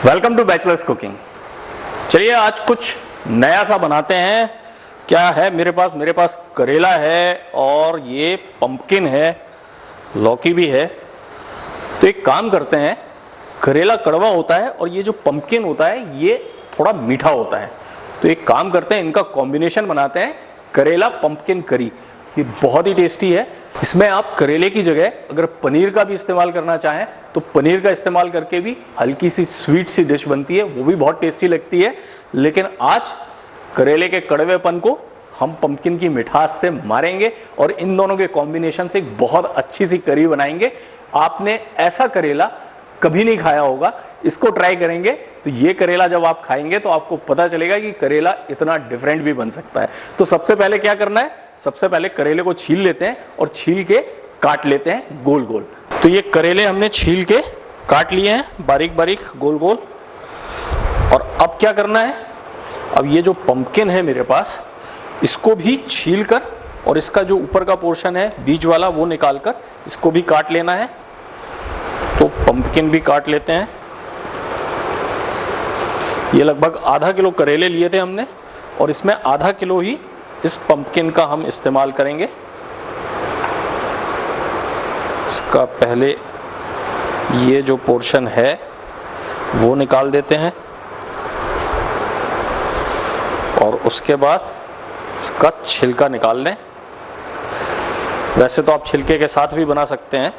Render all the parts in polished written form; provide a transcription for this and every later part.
Welcome to bachelors cooking. चलिए आज कुछ नया सा बनाते हैं। क्या है मेरे पास करेला है और ये पंपकिन है, लौकी भी है। तो एक काम करते हैं, करेला कड़वा होता है और ये जो पंपकिन होता है ये थोड़ा मीठा होता है। तो एक काम करते हैं, इनका कॉम्बिनेशन बनाते हैं, करेला पंपकिन करी। ये बहुत ही टेस्टी है। इसमें आप करेले की जगह अगर पनीर का भी इस्तेमाल करना चाहें तो पनीर का इस्तेमाल करके भी हल्की सी स्वीट सी डिश बनती है, वो भी बहुत टेस्टी लगती है। लेकिन आज करेले के कड़वेपन को हम पंपकिन की मिठास से मारेंगे और इन दोनों के कॉम्बिनेशन से एक बहुत अच्छी सी करी बनाएंगे। आपने ऐसा करेला कभी नहीं खाया होगा, इसको ट्राई करेंगे तो ये करेला जब आप खाएंगे तो आपको पता चलेगा कि करेला इतना डिफरेंट भी बन सकता है। तो सबसे पहले क्या करना है, सबसे पहले करेले को छील लेते हैं और छील के काट लेते हैं गोल गोल। तो ये करेले हमने छील के काट लिए हैं बारीक बारीक गोल गोल। और अब क्या करना है, अब ये जो पंपकिन है मेरे पास, इसको भी छील कर और इसका जो ऊपर का पोर्शन है बीज वाला वो निकाल कर इसको भी काट लेना है। तो पंपकिन भी काट लेते हैं। ये लगभग आधा किलो करेले लिए थे हमने और इसमें आधा किलो ही इस पंपकिन का हम इस्तेमाल करेंगे। इसका पहले ये जो पोर्शन है वो निकाल देते हैं और उसके बाद इसका छिलका निकाल लें। वैसे तो आप छिलके के साथ भी बना सकते हैं।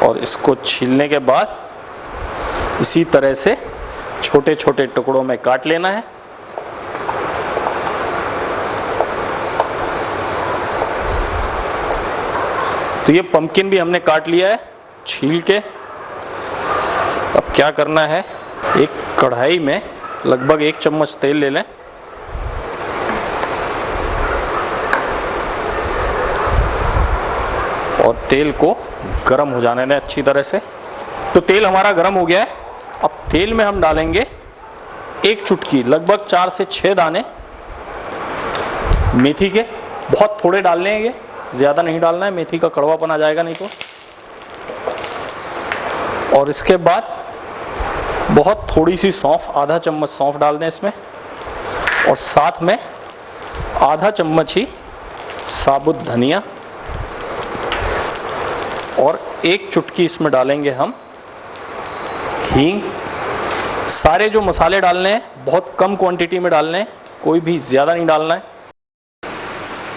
और इसको छीलने के बाद इसी तरह से छोटे छोटे टुकड़ों में काट लेना है। तो ये पंपकिन भी हमने काट लिया है छील के। अब क्या करना है, एक कढ़ाई में लगभग 1 चम्मच तेल ले लें और तेल को गरम हो जाने दें अच्छी तरह से। तो तेल हमारा गरम हो गया है। अब तेल में हम डालेंगे 1 चुटकी, लगभग 4 से 6 दाने मेथी के। बहुत थोड़े डालने हैं, ये ज्यादा नहीं डालना है, मेथी का कड़वापन आ जाएगा नहीं तो। और इसके बाद बहुत थोड़ी सी सौंफ, आधा चम्मच सौंफ डाल दें इसमें। और साथ में आधा चम्मच ही साबुत धनिया और 1 चुटकी इसमें डालेंगे हम हींग। सारे जो मसाले डालने हैं बहुत कम क्वांटिटी में डालने हैं, कोई भी ज्यादा नहीं डालना है।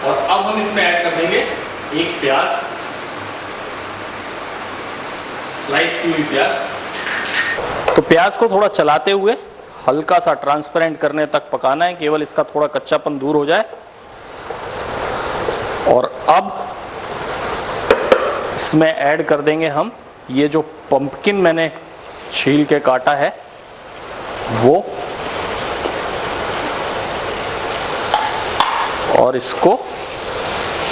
और अब हम इसमें ऐड कर देंगे 1 प्याज, स्लाइस की हुई प्याज। तो प्याज को थोड़ा चलाते हुए हल्का सा ट्रांसपेरेंट करने तक पकाना है, केवल इसका थोड़ा कच्चापन दूर हो जाए। और अब इसमें ऐड कर देंगे हम ये जो पंपकिन मैंने छील के काटा है वो, और इसको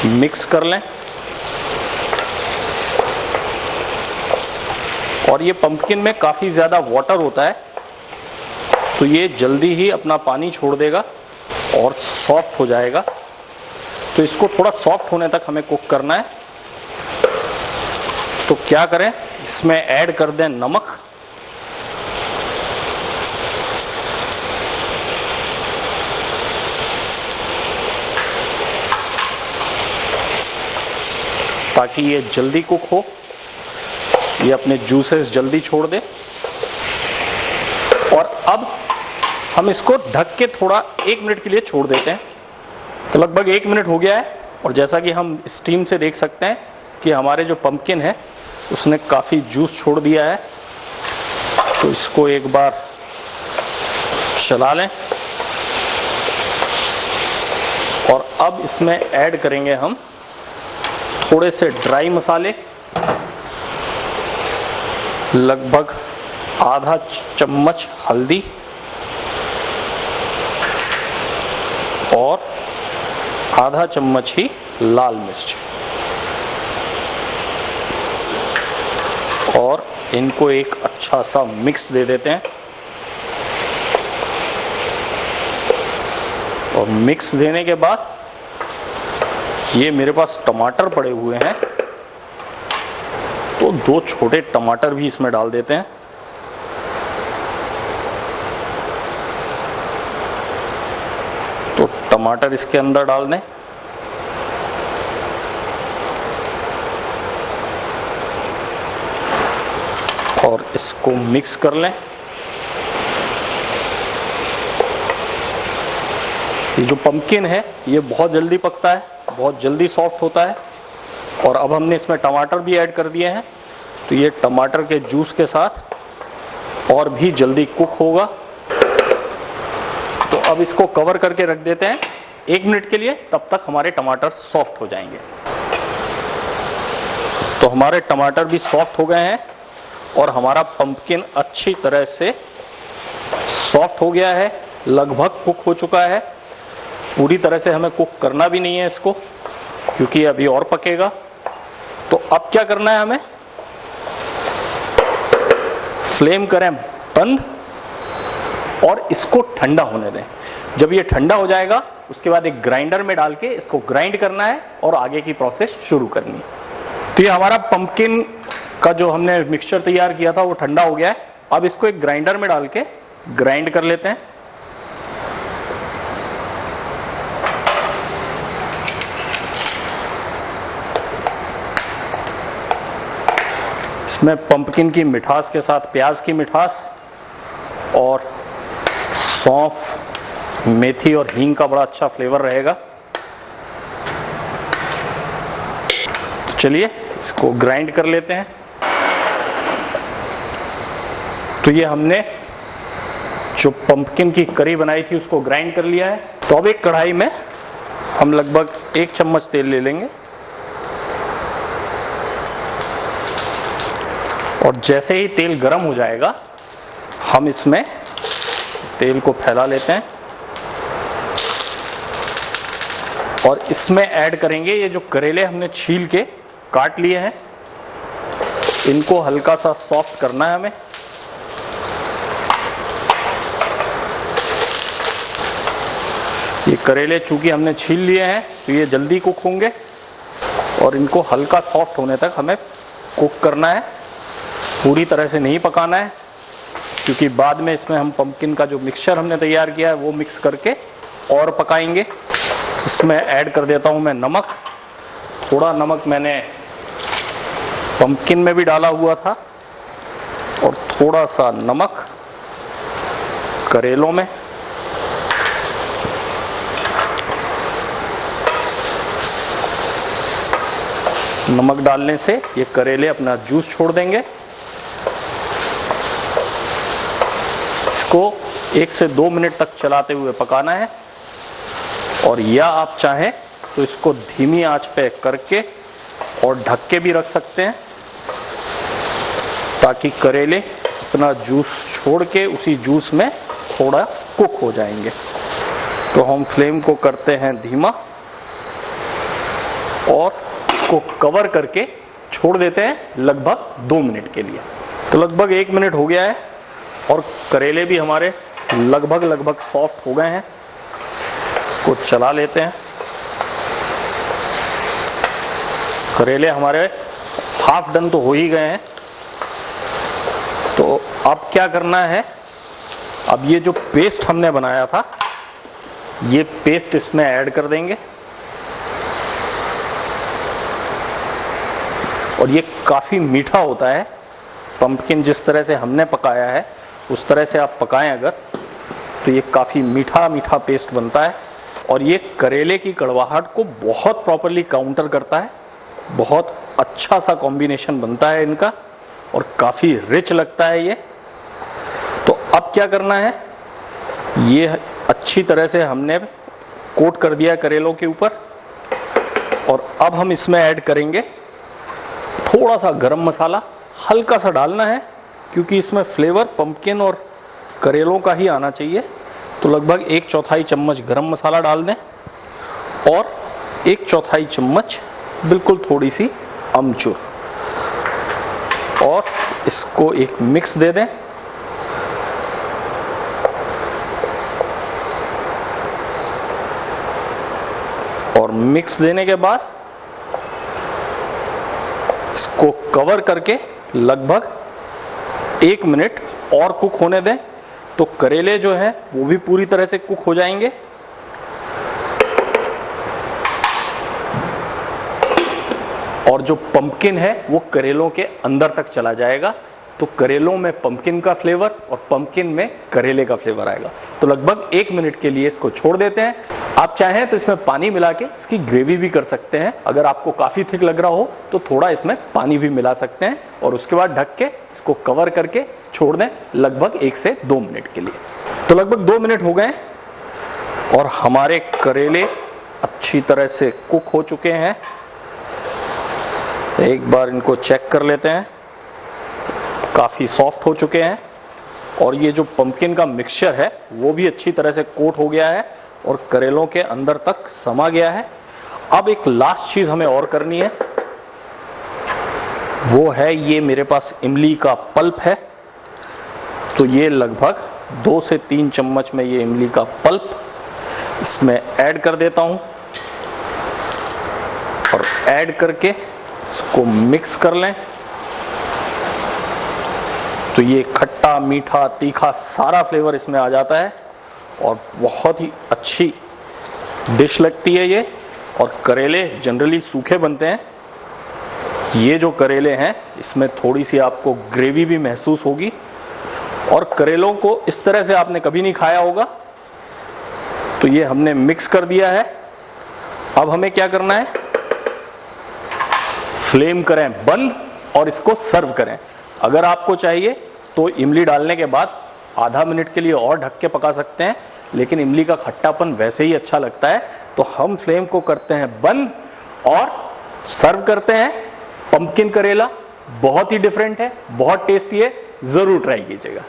मिक्स कर लें। और ये पंपकिन में काफी ज्यादा वाटर होता है तो ये जल्दी ही अपना पानी छोड़ देगा और सॉफ्ट हो जाएगा। तो इसको थोड़ा सॉफ्ट होने तक हमें कुक करना है। तो क्या करें, इसमें ऐड कर दें नमक, ताकि ये जल्दी कुक हो, ये अपने जूसेस जल्दी छोड़ दे। और अब हम इसको ढक के थोड़ा 1 मिनट के लिए छोड़ देते हैं। तो लगभग 1 मिनट हो गया है और जैसा कि हम स्टीम से देख सकते हैं कि हमारे जो पंपकिन है उसने काफी जूस छोड़ दिया है। तो इसको एक बार चला लें और अब इसमें ऐड करेंगे हम थोड़े से ड्राई मसाले, लगभग आधा चम्मच हल्दी और आधा चम्मच ही लाल मिर्च। और इनको एक अच्छा सा मिक्स दे देते हैं। और मिक्स देने के बाद ये मेरे पास टमाटर पड़े हुए हैं, तो 2 छोटे टमाटर भी इसमें डाल देते हैं। तो टमाटर इसके अंदर डाल दें। और इसको मिक्स कर लें। ये जो पंपकिन है ये बहुत जल्दी पकता है, बहुत जल्दी सॉफ्ट होता है। और अब हमने इसमें टमाटर भी ऐड कर दिए हैं, तो ये टमाटर के जूस के साथ और भी जल्दी कुक होगा। तो अब इसको कवर करके रख देते हैं 1 मिनट के लिए, तब तक हमारे टमाटर सॉफ्ट हो जाएंगे। तो हमारे टमाटर भी सॉफ्ट हो गए हैं और हमारा पंपकिन अच्छी तरह से सॉफ्ट हो गया है, लगभग कुक हो चुका है। पूरी तरह से हमें कुक करना भी नहीं है इसको, क्योंकि अभी और पकेगा। तो अब क्या करना है, हमें फ्लेम करें बंद और इसको ठंडा होने दें। जब ये ठंडा हो जाएगा उसके बाद एक ग्राइंडर में डाल के इसको ग्राइंड करना है और आगे की प्रोसेस शुरू करनी है। तो ये हमारा पंपकिन का जो हमने मिक्सचर तैयार किया था वो ठंडा हो गया है। अब इसको एक ग्राइंडर में डाल के ग्राइंड कर लेते हैं। इसमें पंपकिन की मिठास के साथ प्याज की मिठास और सौंफ, मेथी और हींग का बड़ा अच्छा फ्लेवर रहेगा। तो चलिए इसको ग्राइंड कर लेते हैं। तो ये हमने जो पंपकिन की करी बनाई थी उसको ग्राइंड कर लिया है। तो अब एक कढ़ाई में हम लगभग 1 चम्मच तेल ले लेंगे और जैसे ही तेल गर्म हो जाएगा हम इसमें तेल को फैला लेते हैं और इसमें ऐड करेंगे ये जो करेले हमने छील के काट लिए हैं। इनको हल्का सा सॉफ्ट करना है हमें। ये करेले चूंकि हमने छील लिए हैं तो ये जल्दी कुक होंगे और इनको हल्का सॉफ्ट होने तक हमें कुक करना है, पूरी तरह से नहीं पकाना है, क्योंकि बाद में इसमें हम पंपकिन का जो मिक्सचर हमने तैयार किया है वो मिक्स करके और पकाएंगे। इसमें ऐड कर देता हूं मैं नमक। थोड़ा नमक मैंने पंपकिन में भी डाला हुआ था और थोड़ा सा नमक करेलों में। नमक डालने से ये करेले अपना जूस छोड़ देंगे। इसको 1 से 2 मिनट तक चलाते हुए पकाना है और या आप चाहें तो इसको धीमी आंच पे करके और ढक के भी रख सकते हैं ताकि करेले अपना जूस छोड़ के उसी जूस में थोड़ा कुक हो जाएंगे। तो हम फ्लेम को करते हैं धीमा और इसको कवर करके छोड़ देते हैं लगभग 2 मिनट के लिए। तो लगभग 1 मिनट हो गया है और करेले भी हमारे लगभग सॉफ्ट हो गए हैं। इसको चला लेते हैं। करेले हमारे हाफ डन तो हो ही गए हैं। तो अब क्या करना है, अब ये जो पेस्ट हमने बनाया था ये पेस्ट इसमें ऐड कर देंगे और ये काफ़ी मीठा होता है। पंपकिन जिस तरह से हमने पकाया है उस तरह से आप पकाएं अगर, तो ये काफ़ी मीठा मीठा पेस्ट बनता है और ये करेले की कड़वाहट को बहुत प्रॉपरली काउंटर करता है। बहुत अच्छा सा कॉम्बिनेशन बनता है इनका और काफ़ी रिच लगता है ये। तो अब क्या करना है, ये अच्छी तरह से हमने कोट कर दिया करेलों के ऊपर और अब हम इसमें ऐड करेंगे थोड़ा सा गरम मसाला। हल्का सा डालना है क्योंकि इसमें फ्लेवर पंपकिन और करेलों का ही आना चाहिए। तो लगभग 1/4 चम्मच गरम मसाला डाल दें और 1/4 चम्मच बिल्कुल थोड़ी सी अमचूर और इसको एक मिक्स दे दें। और मिक्स देने के बाद इसको कवर करके लगभग 1 मिनट और कुक होने दें, तो करेले जो है वो भी पूरी तरह से कुक हो जाएंगे। और जो पंपकिन है वो करेलों के अंदर तक चला जाएगा, तो करेलों में पंपकिन का फ्लेवर और पंपकिन में करेले का फ्लेवर आएगा। तो लगभग 1 मिनट के लिए इसको छोड़ देते हैं। आप चाहें तो इसमें पानी मिला के इसकी ग्रेवी भी कर सकते हैं। अगर आपको काफी थिक लग रहा हो तो थोड़ा इसमें पानी भी मिला सकते हैं, और उसके बाद ढक के इसको कवर करके छोड़ दें लगभग 1 से 2 मिनट के लिए। तो लगभग 2 मिनट हो गए और हमारे करेले अच्छी तरह से कुक हो चुके हैं। एक बार इनको चेक कर लेते हैं, काफी सॉफ्ट हो चुके हैं, और ये जो पंपकिन का मिक्सचर है वो भी अच्छी तरह से कोट हो गया है और करेलों के अंदर तक समा गया है। अब एक लास्ट चीज हमें और करनी है, वो है ये मेरे पास इमली का पल्प है। तो ये लगभग 2 से 3 चम्मच में ये इमली का पल्प इसमें ऐड कर देता हूं, और ऐड करके इसको मिक्स कर लें। तो ये खट्टा मीठा तीखा सारा फ्लेवर इसमें आ जाता है और बहुत ही अच्छी डिश लगती है ये। और करेले जनरली सूखे बनते हैं, ये जो करेले हैं इसमें थोड़ी सी आपको ग्रेवी भी महसूस होगी, और करेलों को इस तरह से आपने कभी नहीं खाया होगा। तो ये हमने मिक्स कर दिया है। अब हमें क्या करना है, फ्लेम करें बंद और इसको सर्व करें। अगर आपको चाहिए तो इमली डालने के बाद आधा मिनट के लिए और ढक के पका सकते हैं, लेकिन इमली का खट्टापन वैसे ही अच्छा लगता है। तो हम फ्लेम को करते हैं बंद और सर्व करते हैं। पंपकिन करेला बहुत ही डिफरेंट है, बहुत टेस्टी है, जरूर ट्राई कीजिएगा।